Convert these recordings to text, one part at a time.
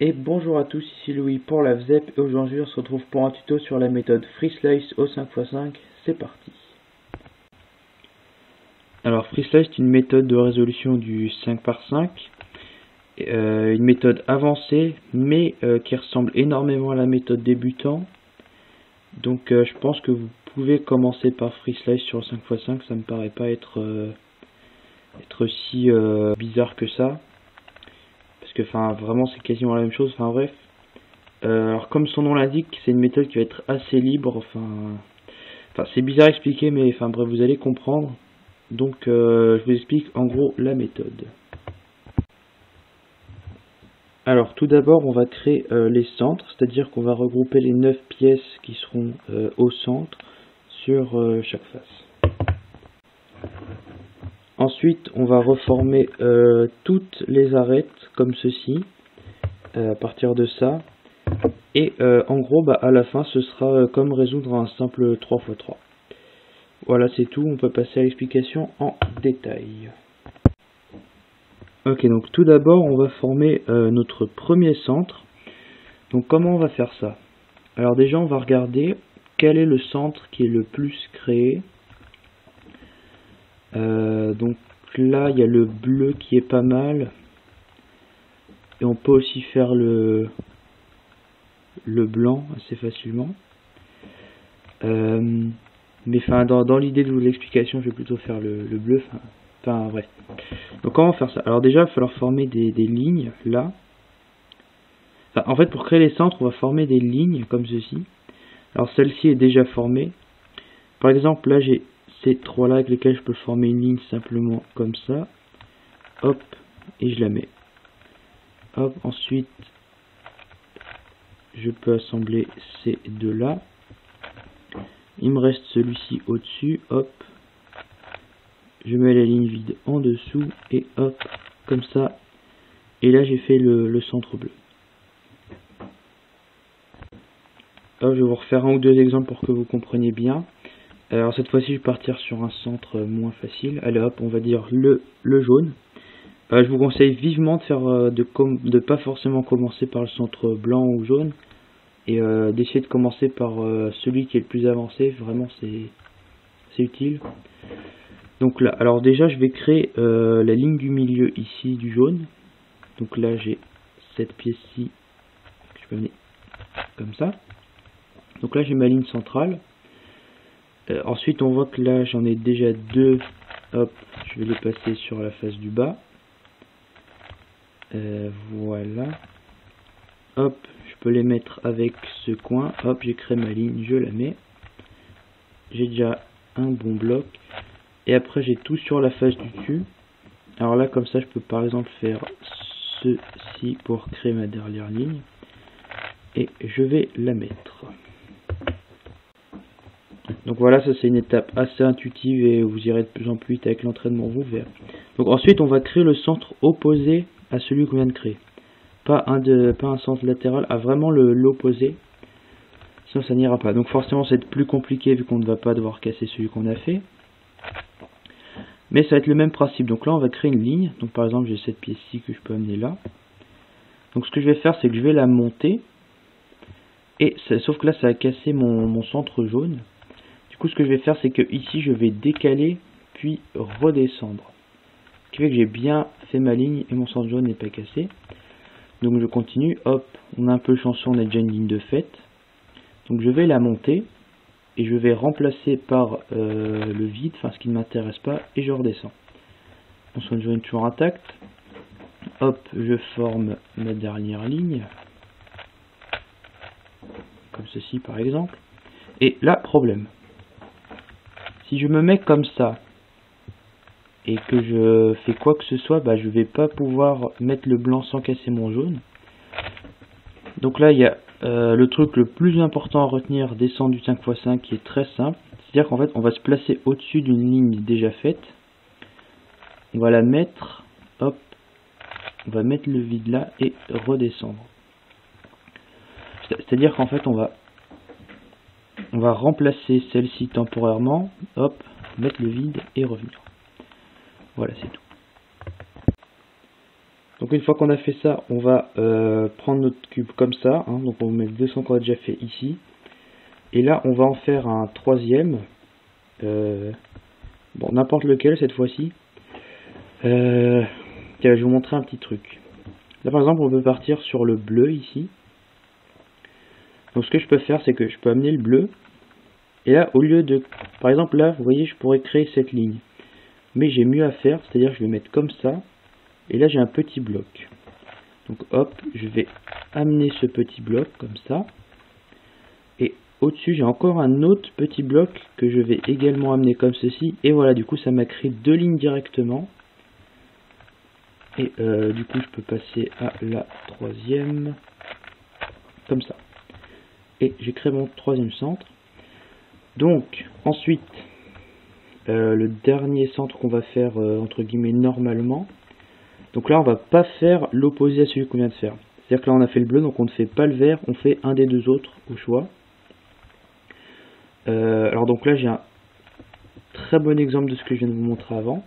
Et bonjour à tous, ici Louis pour la VZEP et aujourd'hui on se retrouve pour un tuto sur la méthode FreeSlice au 5x5, c'est parti. Alors FreeSlice est une méthode de résolution du 5x5, une méthode avancée mais qui ressemble énormément à la méthode débutant. Donc je pense que vous pouvez commencer par FreeSlice sur le 5x5, ça me paraît pas être si bizarre que ça. Parce que vraiment c'est quasiment la même chose, bref. Alors comme son nom l'indique, c'est une méthode qui va être assez libre, c'est bizarre à expliquer, mais bref, vous allez comprendre. Donc je vous explique en gros la méthode. Alors tout d'abord on va créer les centres, c'est-à-dire qu'on va regrouper les 9 pièces qui seront au centre sur chaque face. Ensuite on va reformer toutes les arêtes comme ceci, à partir de ça. Et en gros, à la fin, ce sera comme résoudre un simple 3x3. Voilà, c'est tout. On peut passer à l'explication en détail. Ok, donc tout d'abord, on va former notre premier centre. Donc comment on va faire ça? Alors déjà, on va regarder quel est le centre qui est le plus créé. Donc là, il y a le bleu qui est pas mal. Et on peut aussi faire le blanc assez facilement. Mais dans l'idée de l'explication, je vais plutôt faire le bleu. Bref. Donc comment faire ça? Alors déjà, il va falloir former des lignes là. En fait, pour créer les centres, on va former des lignes comme ceci. Alors celle-ci est déjà formée. Par exemple, là j'ai ces trois là avec lesquels je peux former une ligne simplement comme ça. Hop, et je la mets. Hop, ensuite je peux assembler ces deux là. Il me reste celui-ci au-dessus, hop. Je mets la ligne vide en dessous et hop, comme ça. Et là j'ai fait le centre bleu. Hop, je vais vous refaire un ou deux exemples pour que vous compreniez bien. Alors cette fois-ci je vais partir sur un centre moins facile. Allez hop, on va dire le jaune. Je vous conseille vivement de faire de pas forcément commencer par le centre blanc ou jaune et d'essayer de commencer par celui qui est le plus avancé. Vraiment c'est utile. Donc là, alors déjà je vais créer la ligne du milieu ici du jaune. Donc là j'ai cette pièce-ci que je peux mener comme ça. Donc là j'ai ma ligne centrale. Ensuite on voit que là j'en ai déjà deux. Hop, je vais les passer sur la face du bas. Voilà. Hop, je peux les mettre avec ce coin. Hop, j'ai créé ma ligne, je la mets. J'ai déjà un bon bloc. Et après j'ai tout sur la face du dessus. Alors là comme ça je peux par exemple faire ceci pour créer ma dernière ligne. Et je vais la mettre. Donc voilà, ça c'est une étape assez intuitive et vous irez de plus en plus vite avec l'entraînement, vous verrez. Donc ensuite on va créer le centre opposé à celui qu'on vient de créer. Pas un centre latéral, à vraiment l'opposé. Sinon ça n'ira pas. Donc forcément c'est plus compliqué vu qu'on ne va pas devoir casser celui qu'on a fait. Mais ça va être le même principe. Donc là on va créer une ligne. Donc par exemple j'ai cette pièce-ci que je peux amener là. Donc ce que je vais faire c'est que je vais la monter. Et sauf que là ça a cassé mon centre jaune. Du coup ce que je vais faire c'est que ici je vais décaler puis redescendre. Ce qui fait que j'ai bien fait ma ligne et mon centre jaune n'est pas cassé. Donc je continue, hop, on a un peu chanceux, on a déjà une ligne de faite. Donc je vais la monter et je vais remplacer par le vide, ce qui ne m'intéresse pas, et je redescends. Mon centre jaune est toujours intact. Hop, je forme ma dernière ligne. Comme ceci par exemple. Et là, problème. Si je me mets comme ça, et que je fais quoi que ce soit, je vais pas pouvoir mettre le blanc sans casser mon jaune. Donc là il y a le truc le plus important à retenir des centres du 5x5 qui est très simple. C'est-à-dire qu'en fait on va se placer au-dessus d'une ligne déjà faite. On va la mettre, hop, on va mettre le vide là et redescendre. C'est-à-dire qu'en fait on va remplacer celle-ci temporairement, hop, mettre le vide et revenir. Voilà, c'est tout. Donc une fois qu'on a fait ça, on va prendre notre cube comme ça, hein, donc on va mettre 200 qu'on a déjà fait ici, et là on va en faire un troisième, bon n'importe lequel cette fois-ci. Tiens, je vais vous montrer un petit truc. Là par exemple on peut partir sur le bleu ici. Donc ce que je peux faire, c'est que je peux amener le bleu, et là au lieu de, par exemple là vous voyez, je pourrais créer cette ligne, mais j'ai mieux à faire, c'est à dire je vais mettre comme ça. Et là j'ai un petit bloc. Donc hop, je vais amener ce petit bloc comme ça. Et au-dessus j'ai encore un autre petit bloc que je vais également amener comme ceci. Et voilà, du coup ça m'a créé deux lignes directement. Et du coup je peux passer à la troisième. Comme ça. Et j'ai créé mon troisième centre. Donc ensuite, le dernier centre qu'on va faire entre guillemets normalement. Donc là on va pas faire l'opposé à celui qu'on vient de faire. C'est-à-dire que là on a fait le bleu, donc on ne fait pas le vert, on fait un des deux autres au choix. Alors donc là j'ai un très bon exemple de ce que je viens de vous montrer avant.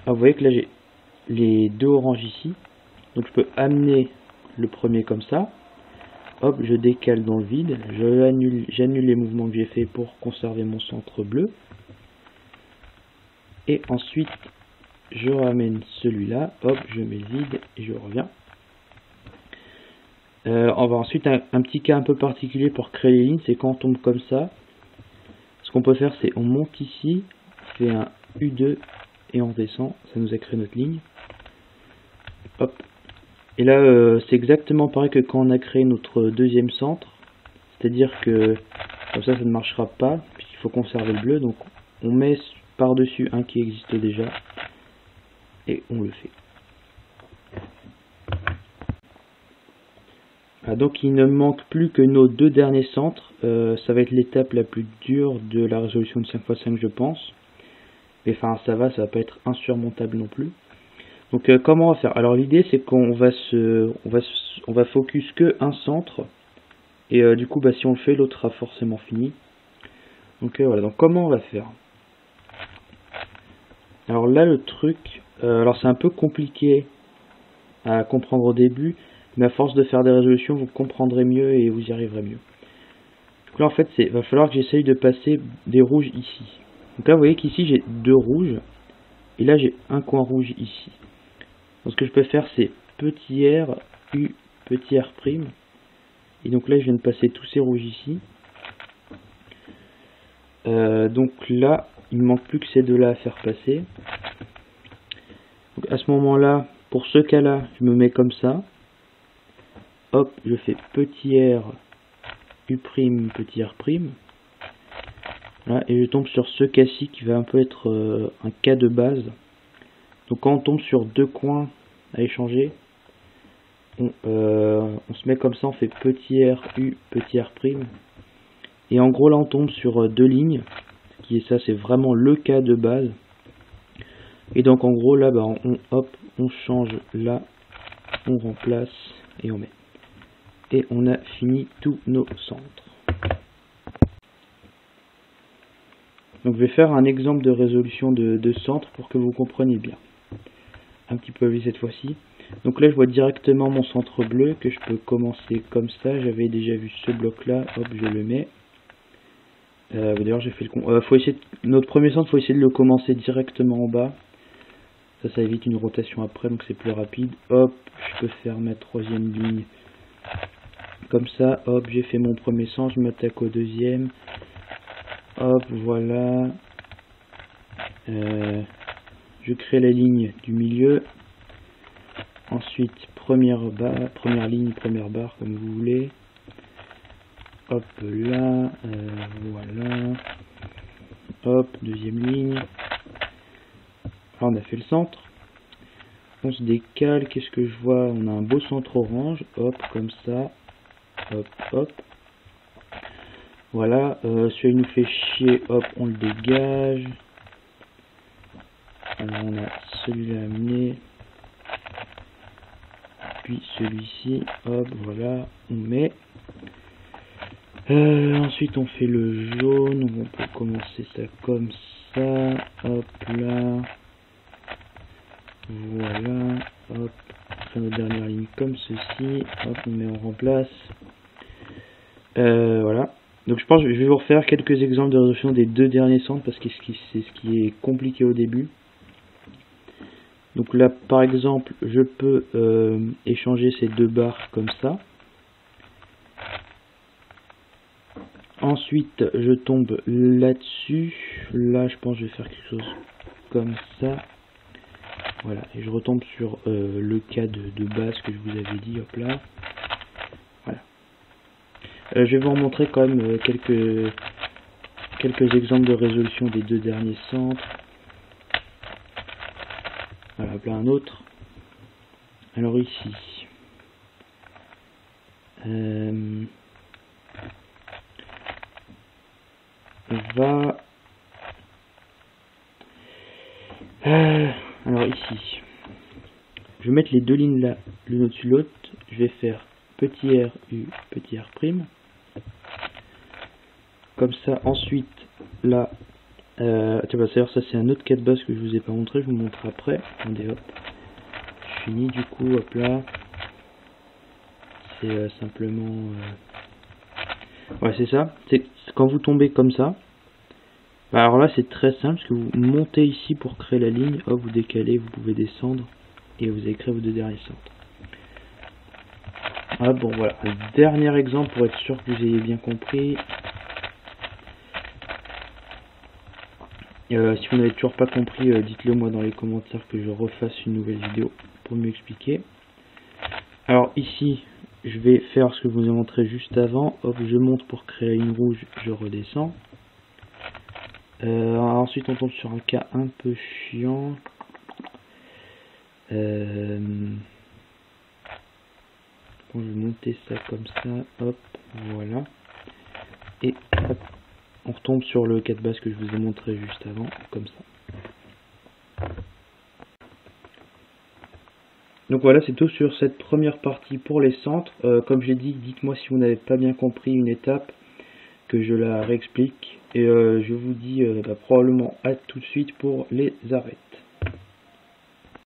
Alors vous voyez que là j'ai les deux oranges ici. Donc je peux amener le premier comme ça. Hop, je décale dans le vide. J'annule les mouvements que j'ai fait pour conserver mon centre bleu. Et ensuite je ramène celui-là, hop, je mets le vide et je reviens. On va ensuite un petit cas un peu particulier pour créer les lignes, c'est quand on tombe comme ça. Ce qu'on peut faire, c'est on monte ici, on fait un U2 et on descend, ça nous a créé notre ligne. Hop. Et là, c'est exactement pareil que quand on a créé notre deuxième centre, c'est-à-dire que comme ça, ça ne marchera pas, puisqu'il faut conserver le bleu, donc on met par-dessus un qui existe déjà. Et on le fait. Ah, donc il ne manque plus que nos deux derniers centres. Ça va être l'étape la plus dure de la résolution de 5×5 je pense. Mais enfin ça va pas être insurmontable non plus. Donc comment on va faire? Alors l'idée c'est qu'on va on va focus que un centre. Et du coup bah, si on le fait, l'autre sera forcément fini. Donc voilà, donc comment on va faire? Alors là le truc, alors c'est un peu compliqué à comprendre au début, mais à force de faire des résolutions, vous comprendrez mieux et vous y arriverez mieux. Donc là en fait, va falloir que j'essaye de passer des rouges ici. Donc là vous voyez qu'ici j'ai deux rouges, et là j'ai un coin rouge ici. Donc ce que je peux faire c'est petit r, u, petit r', et donc là je viens de passer tous ces rouges ici. Donc là, il ne manque plus que ces deux-là à faire passer. Donc à ce moment-là, pour ce cas-là, je me mets comme ça. Hop, je fais petit r, u', petit r'. Voilà, et je tombe sur ce cas-ci qui va un peu être un cas de base. Donc quand on tombe sur deux coins à échanger, on se met comme ça, on fait petit r, u, petit r'. Et en gros là on tombe sur deux lignes, qui est ça, c'est vraiment le cas de base. Et donc en gros là bah, on change là, on remplace et on met. Et on a fini tous nos centres. Donc je vais faire un exemple de résolution de centre pour que vous compreniez bien. Un petit peu cette fois-ci. Donc là je vois directement mon centre bleu que je peux commencer comme ça. J'avais déjà vu ce bloc là, hop je le mets. D'ailleurs j'ai fait le notre premier centre, faut essayer de le commencer directement en bas. Ça évite une rotation après, donc c'est plus rapide. Hop, je peux faire ma troisième ligne comme ça. Hop, j'ai fait mon premier centre, je m'attaque au deuxième. Hop, voilà. Je crée la ligne du milieu. Ensuite, première ligne, première barre, comme vous voulez. Hop là, voilà. Hop, deuxième ligne. Là, on a fait le centre. On se décale, qu'est-ce que je vois? On a un beau centre orange. Hop, comme ça. Hop, hop. Voilà, celui-là il nous fait chier. Hop, on le dégage. Alors, on a celui-là amené. Puis celui-ci. Hop, voilà, on met. Ensuite on fait le jaune, on peut commencer ça comme ça, hop là, voilà, hop, écrire notre dernière ligne comme ceci. Hop, on met en remplace. Voilà. Donc je pense que je vais vous refaire quelques exemples de résolution des deux derniers centres parce que c'est ce qui est compliqué au début. Donc là, par exemple, je peux échanger ces deux barres comme ça. Ensuite, je tombe là-dessus. Là, je pense que je vais faire quelque chose comme ça. Voilà, et je retombe sur le cas de base que je vous avais dit. Hop là. Voilà. Je vais vous montrer quand même quelques exemples de résolution des deux derniers centres. Voilà, hop là un autre. Alors ici. On va... alors ici. Je vais mettre les deux lignes là, l'une au-dessus de l'autre. Je vais faire petit r, u, petit r'. Comme ça, ensuite, là... tiens, bah, d'ailleurs, ça c'est un autre cas de base que je vous ai pas montré, je vous montre après. Attendez, hop. Je finis du coup, hop là. C'est simplement... Ouais, c'est ça. C'est quand vous tombez comme ça. Bah, alors là, c'est très simple, parce que vous montez ici pour créer la ligne. Hop, vous décalez, vous pouvez descendre. Et vous avez créé vos deux derniers centres. Ah bon, voilà. Un dernier exemple pour être sûr que vous ayez bien compris. Si vous n'avez toujours pas compris, dites-le moi dans les commentaires que je refasse une nouvelle vidéo pour mieux expliquer. Alors ici, je vais faire ce que je vous ai montré juste avant. Hop, je monte pour créer la ligne rouge, je redescends. Ensuite, on tombe sur un cas un peu chiant. Bon, je vais monter ça comme ça. Hop, voilà. Et hop, on retombe sur le cas de base que je vous ai montré juste avant, comme ça. Donc voilà, c'est tout sur cette première partie pour les centres. Comme j'ai dit, dites-moi si vous n'avez pas bien compris une étape, que je la réexplique. Et je vous dis probablement à tout de suite pour les arrêts.